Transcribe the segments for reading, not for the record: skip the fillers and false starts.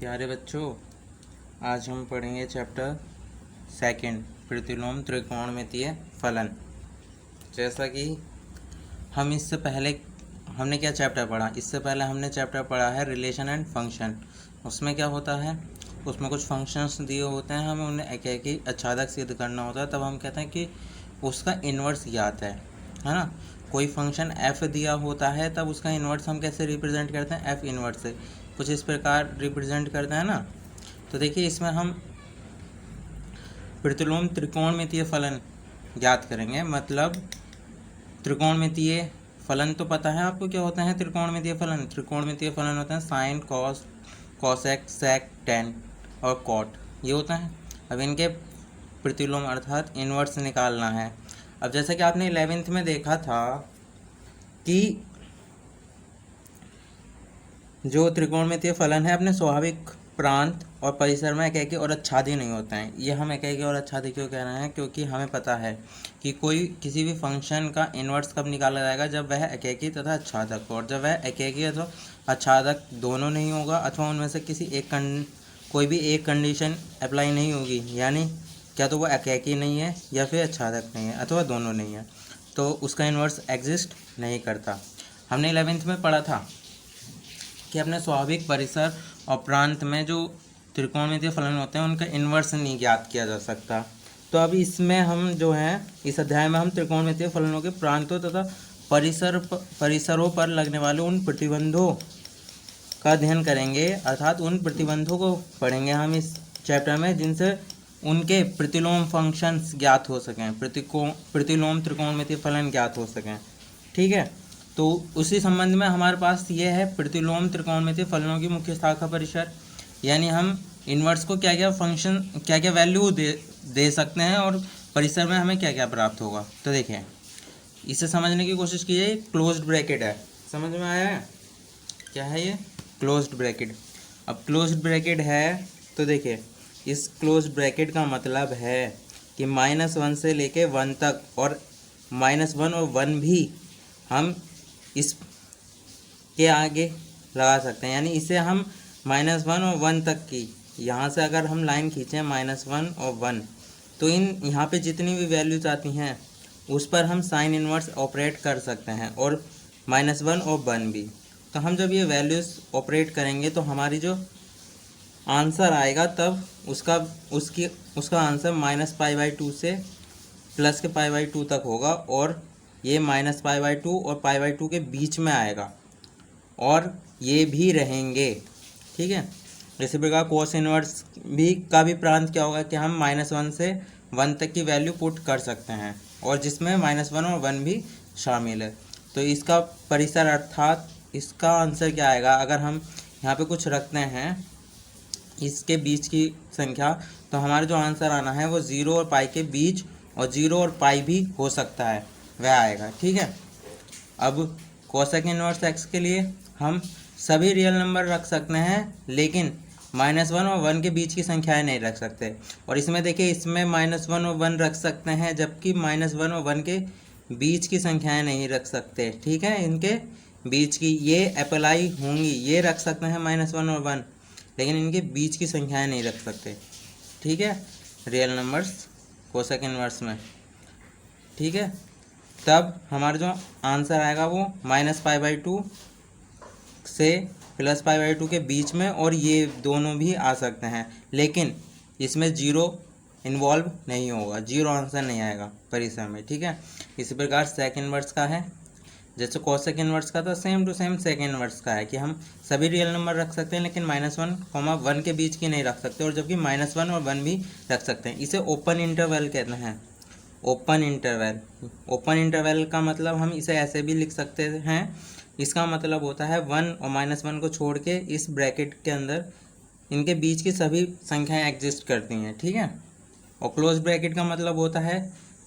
प्यारे बच्चों, आज हम पढ़ेंगे चैप्टर सेकंड प्रतिलोम त्रिकोणमितीय फलन। जैसा कि हम इससे पहले हमने क्या चैप्टर पढ़ा, इससे पहले हमने चैप्टर पढ़ा है रिलेशन एंड फंक्शन। उसमें क्या होता है, उसमें कुछ फंक्शंस दिए होते हैं, हमें उन्हें एक एक ही आच्छादक सिद्ध करना होता है। तब हम कहते हैं कि उसका इन्वर्स ज्ञात है ना। कोई फंक्शन f दिया होता है तब उसका इन्वर्स हम कैसे रिप्रेजेंट करते हैं, f इन्वर्स से कुछ इस प्रकार रिप्रेजेंट करते हैं ना। तो देखिए, इसमें हम प्रतिलोम त्रिकोणमितीय फलन ज्ञात करेंगे। मतलब त्रिकोणमितीय फलन तो पता है आपको क्या होता है। त्रिकोणमितीय फलन होते हैं साइन, कॉस, कॉसेक, सेक, टेन और कॉट, ये होता है। अब इनके प्रतिलोम अर्थात इन्वर्स निकालना है। अब जैसा कि आपने 11th में देखा था कि जो त्रिकोणमितीय फलन है अपने स्वाभाविक प्रांत और परिसर में एकेकी और आच्छादी नहीं होते हैं। ये हम एकेकी और आच्छादी क्यों कह रहे हैं, क्योंकि हमें पता है कि किसी भी फंक्शन का इन्वर्स कब निकाला जाएगा, जब वह एकेकी तथा आच्छादक हो। और जब वह एकेकी अथवा आच्छादक दोनों नहीं होगा अथवा उनमें से कोई भी एक कंडीशन अप्लाई नहीं होगी, यानी क्या तो वो एकेकी नहीं है या फिर आच्छादक नहीं है अथवा दोनों नहीं है, तो उसका इन्वर्स एग्जिस्ट नहीं करता। हमने 11th में पढ़ा था कि अपने स्वाभाविक परिसर और प्रांत में जो त्रिकोणमितीय फलन होते हैं उनका इन्वर्स नहीं ज्ञात किया जा सकता। तो अब इसमें हम जो है इस अध्याय में हम त्रिकोणमितीय फलनों के प्रांतों तथा परिसरों पर लगने वाले उन प्रतिबंधों का अध्ययन करेंगे, अर्थात उन प्रतिबंधों को पढ़ेंगे हम इस चैप्टर में, जिनसे उनके प्रतिलोम फंक्शंस ज्ञात हो सकें, प्रतिलोम त्रिकोणमितीय फलन ज्ञात हो सकें। ठीक है, तो उसी संबंध में हमारे पास ये है प्रतिलोम त्रिकोणमितीय फलनों की मुख्य शाखा परिसर, यानी हम इन्वर्स को क्या क्या फंक्शन क्या क्या वैल्यू दे सकते हैं और परिसर में हमें क्या क्या प्राप्त होगा। तो देखिए, इसे समझने की कोशिश कीजिए। क्लोज्ड ब्रैकेट है, समझ में आया है क्या है ये क्लोज्ड ब्रैकेट। अब क्लोज्ड ब्रैकेट है तो देखिए, इस क्लोज्ड ब्रैकेट का मतलब है कि -1 से लेके 1 तक, और -1 और 1 भी हम इस के आगे लगा सकते हैं, यानी इसे हम -1 और 1 तक की, यहाँ से अगर हम लाइन खींचें -1 और 1, तो इन यहाँ पे जितनी भी वैल्यूज आती हैं उस पर हम साइन इन्वर्स ऑपरेट कर सकते हैं, और -1 और 1 भी। तो हम जब ये वैल्यूज ऑपरेट करेंगे तो हमारी जो आंसर आएगा तब उसका आंसर -π/2 से +π/2 तक होगा, और ये -π/2 और π/2 के बीच में आएगा, और ये भी रहेंगे। ठीक है, इसी प्रकार कोस इन्वर्स का भी प्रांत क्या होगा कि हम -1 से 1 तक की वैल्यू पुट कर सकते हैं, और जिसमें -1 और 1 भी शामिल है। तो इसका परिसर अर्थात इसका आंसर क्या आएगा, अगर हम यहाँ पे कुछ रखते हैं इसके बीच की संख्या, तो हमारा जो आंसर आना है वो 0 और पाई के बीच, और 0 और पाई भी हो सकता है, वह आएगा। ठीक है, अब कोसेक इन्वर्स एक्स के लिए हम सभी रियल नंबर रख सकते हैं, लेकिन -1 और 1 के बीच की संख्याएं नहीं रख सकते। और इसमें देखिए, इसमें -1 और 1 रख सकते हैं, जबकि -1 और 1 के बीच की संख्याएं नहीं रख सकते। ठीक है, इनके बीच की ये अप्लाई होंगी, ये रख सकते हैं -1 और 1, लेकिन इनके बीच की संख्याएं नहीं रख सकते। ठीक है, रियल नंबर्स कोसेक इन्वर्स में। ठीक है, तब हमारा जो आंसर आएगा वो -π/2 से +π/2 के बीच में, और ये दोनों भी आ सकते हैं, लेकिन इसमें 0 इन्वॉल्व नहीं होगा, 0 आंसर नहीं आएगा परिसर में। ठीक है, इसी प्रकार सेक इन्वर्स का है, जैसे कोसेक इन्वर्स का था, same to same sec inverse का है कि हम सभी रियल नंबर रख सकते हैं, लेकिन -1, 1 के बीच की नहीं रख सकते, और जबकि -1 और 1 भी रख सकते हैं। इसे ओपन इंटरवल कहते हैं, ओपन इंटरवल का मतलब हम इसे ऐसे भी लिख सकते हैं। इसका मतलब होता है 1 और -1 को छोड़ के इस ब्रैकेट के अंदर इनके बीच की सभी संख्याएं एग्जिस्ट करती हैं। ठीक है, और क्लोज ब्रैकेट का मतलब होता है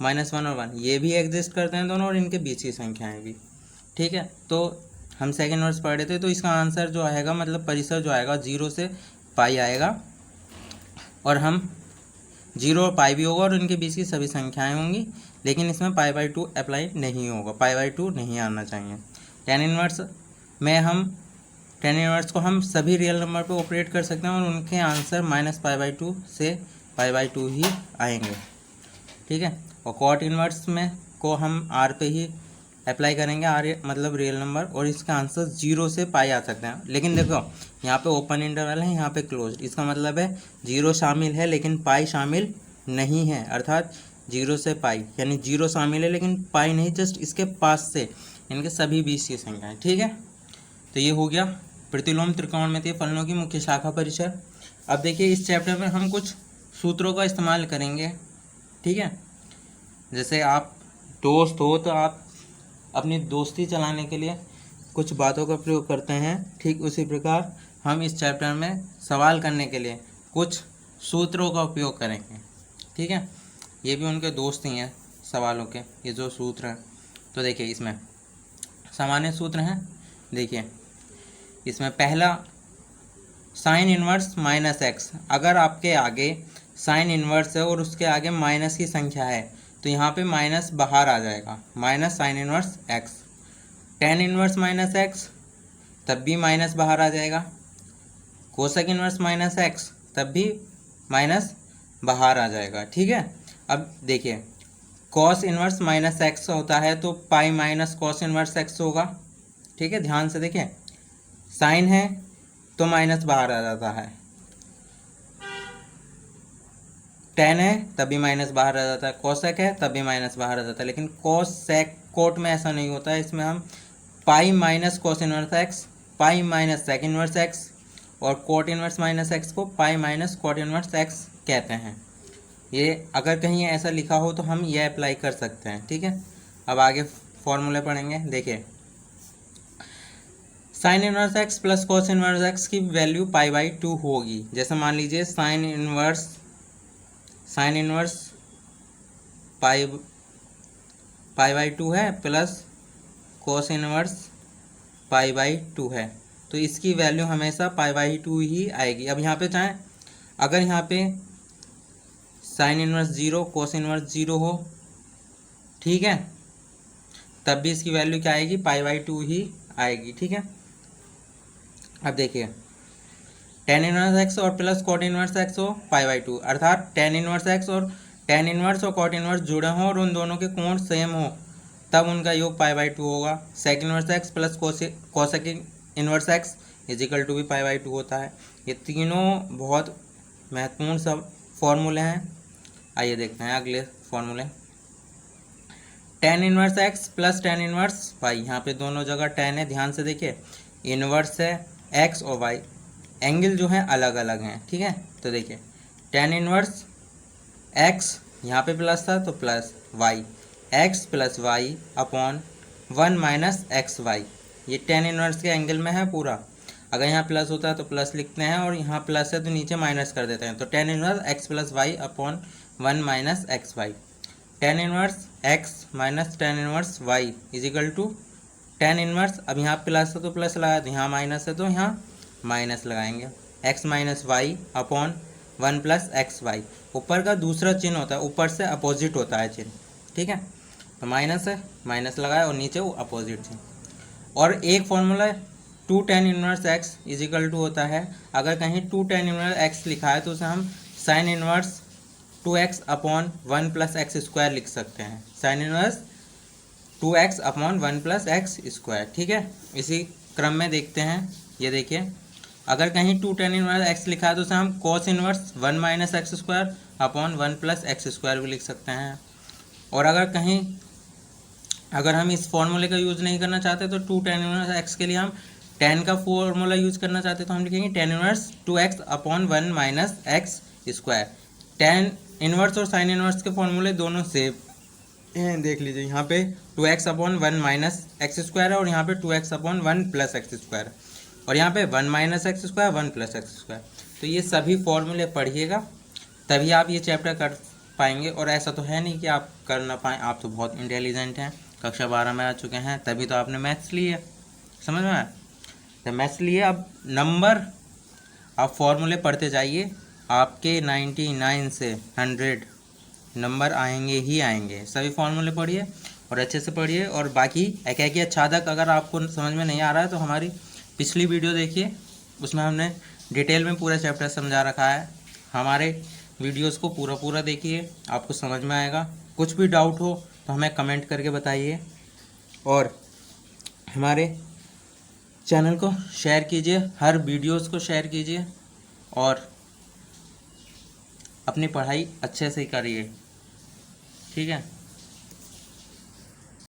-1 और 1 ये भी एग्जिस्ट करते हैं दोनों, और इनके बीच की संख्याएं भी। ठीक है, तो हम सेकंड वर्स पढ़ रहे थे, तो इसका आंसर जो आएगा, मतलब परिसर जो आएगा, 0 से पाई आएगा, और हम 0 और पाई भी होगा, और उनके बीच की सभी संख्याएं होंगी, लेकिन इसमें π/2 अप्लाई नहीं होगा, π/2 नहीं आना चाहिए। tan इनवर्स में हम टेन इनवर्स को हम सभी रियल नंबर पे ऑपरेट कर सकते हैं और उनके आंसर -π/2 से π/2 ही आएंगे, ठीक है। और कॉट इनवर्स में को हम आर पे ही अप्लाई करेंगे, आर मतलब रियल नंबर, और इसका आंसर 0 से पाई आ सकते हैं। लेकिन देखो यहाँ पे ओपन इंटरवल है, यहाँ पे क्लोज्ड, इसका मतलब है 0 शामिल है लेकिन पाई शामिल नहीं है, अर्थात 0 से पाई, यानी 0 शामिल है लेकिन पाई नहीं, जस्ट इसके पास से इनके सभी बीच की संख्याएं, ठीक है। तो ये हो गया प्रतिलोम त्रिकोणमितीय फलनों की मुख्य शाखा परिचय। अब देखिए इस चैप्टर में हम कुछ सूत्रों का इस्तेमाल करेंगे, ठीक है। जैसे आप दोस्त हो तो आप अपनी दोस्ती चलाने के लिए कुछ बातों का प्रयोग करते हैं, ठीक उसी प्रकार हम इस चैप्टर में सवाल करने के लिए कुछ सूत्रों का उपयोग करेंगे, ठीक है। ये भी उनके दोस्त ही हैं सवालों के, ये जो सूत्र हैं। तो देखिए इसमें सामान्य सूत्र हैं, देखिए इसमें पहला साइन इनवर्स -x, अगर आपके आगे साइन इनवर्स है और उसके आगे माइनस की संख्या है तो यहाँ पे माइनस बाहर आ जाएगा, minus sine inverse x। Tan inverse -x, तब भी माइनस बाहर आ जाएगा। कोसेक इनवर्स -x, तब भी माइनस बाहर आ जाएगा, ठीक है। अब देखिए कॉस इनवर्स -x होता है तो pi minus cos inverse x होगा, ठीक है। ध्यान से देखिए, साइन है तो माइनस बाहर आ जाता है, टेन है तभी माइनस बाहर आ जाता है, कोसेक है तभी माइनस बाहर आ जाता है। लेकिन कोसेक कोट में ऐसा नहीं होता है, इसमें हम pi minus cos inverse x, pi minus sec inverse x और कोट इनवर्स -x को pi minus cot inverse x कहते हैं। ये अगर कहीं ऐसा लिखा हो तो हम ये अप्लाई कर सकते हैं, ठीक है। अब आगे फॉर्मूले पढ़ेंगे, देखिए sine inverse x plus cos inverse x की वैल्यू π/2 होगी। जैसे मान लीजिए साइन इनवर्स π/2 है प्लस कोस इनवर्स π/2 है, तो इसकी वैल्यू हमेशा π/2 ही आएगी। अब यहाँ पे चाहें अगर यहाँ पे साइन इनवर्स 0 कोस इनवर्स 0 हो, ठीक है, तब भी इसकी वैल्यू क्या आएगी, π/2 ही आएगी, ठीक है। अब देखिए टेन इनवर्स एक्स और प्लस कॉट इनवर्स एक्स हो π/2, अर्थात टेन इनवर्स एक्स और टेन इनवर्स और कॉट इनवर्स जुड़े हों और उन दोनों के कोण सेम हो, तब उनका योग π/2 होगा। Sec inverse x plus cosec inverse x equal to भी π/2 होता है। ये तीनों बहुत महत्वपूर्ण सब फॉर्मूले हैं। आइए देखते हैं अगले फॉर्मूले। Tan inverse x plus tan inverse y, यहाँ पे दोनों जगह टेन है, ध्यान से देखिए, इनवर्स है एक्स और वाई, एंगल जो है अलग अलग हैं, ठीक है। तो देखिए टेन इनवर्स एक्स, यहाँ पे प्लस था तो plus y, x plus y upon 1 minus x y, ये टेन इनवर्स के एंगल में है पूरा। अगर यहाँ प्लस होता है तो प्लस लिखते हैं और यहाँ प्लस है तो नीचे माइनस कर देते हैं। तो tan inverse x plus y upon 1 minus x y, tan inverse x minus tan inverse y equal to tan inverse, अब यहाँ प्लस है तो प्लस लगाया, तो यहाँ माइनस है तो यहाँ माइनस लगाएंगे, x minus y upon 1 plus x y. ऊपर का दूसरा चिन्ह होता है, ऊपर से अपोजिट होता है चिन्ह, ठीक है। तो माइनस है, माइनस लगाया और नीचे वो अपोजिट चिन्ह। और एक फॉर्मूला है 2 tan inverse x equal to होता है, अगर कहीं 2 टेन इनवर्स एक्स लिखा है तो उसे हम sine inverse 2x upon 1 plus x square लिख सकते हैं, sine inverse 2x upon 1 plus x square, ठीक है। इसी क्रम में देखते हैं, ये देखिए अगर कहीं 2 टेन इनवर्स एक्स लिखा है तो उसे हम cos inverse 1 minus x square upon 1 plus x square भी लिख सकते हैं। और अगर कहीं अगर हम इस फॉर्मूले का यूज़ नहीं करना चाहते तो 2 टेन इनवर्स एक्स के लिए हम टेन का फॉर्मूला यूज़ करना चाहते तो हम लिखेंगे tan inverse 2x upon 1 minus x square. Tan inverse और साइन इनवर्स के फॉर्मूले दोनों सेम हैं, देख लीजिए, यहाँ पे 2x upon 1 minus x square है और यहाँ पे 2x upon 1 plus x square है और यहाँ पे 1 minus x square 1 plus x square. तो ये सभी फॉर्मूले पढ़िएगा तभी आप ये चैप्टर कर पाएंगे, और ऐसा तो है नहीं कि आप कर ना पाएँ, आप तो बहुत इंटेलिजेंट हैं, कक्षा 12 में आ चुके हैं, तभी तो आपने मैथ्स लिए, समझ में आया। तो मैथ्स लिए, अब नंबर आप फॉर्मूले पढ़ते जाइए, आपके 99 से 100 नंबर आएंगे ही आएंगे। सभी फॉर्मूले पढ़िए और अच्छे से पढ़िए, और बाकी एक छादक अगर आपको समझ में नहीं आ रहा है तो हमारी पिछली वीडियो देखिए, उसमें हमने डिटेल में पूरा चैप्टर समझा रखा है। हमारे वीडियोस को पूरा पूरा देखिए, आपको समझ में आएगा। कुछ भी डाउट हो तो हमें कमेंट करके बताइए, और हमारे चैनल को शेयर कीजिए, हर वीडियोस को शेयर कीजिए, और अपनी पढ़ाई अच्छे से करिए। ठीक है।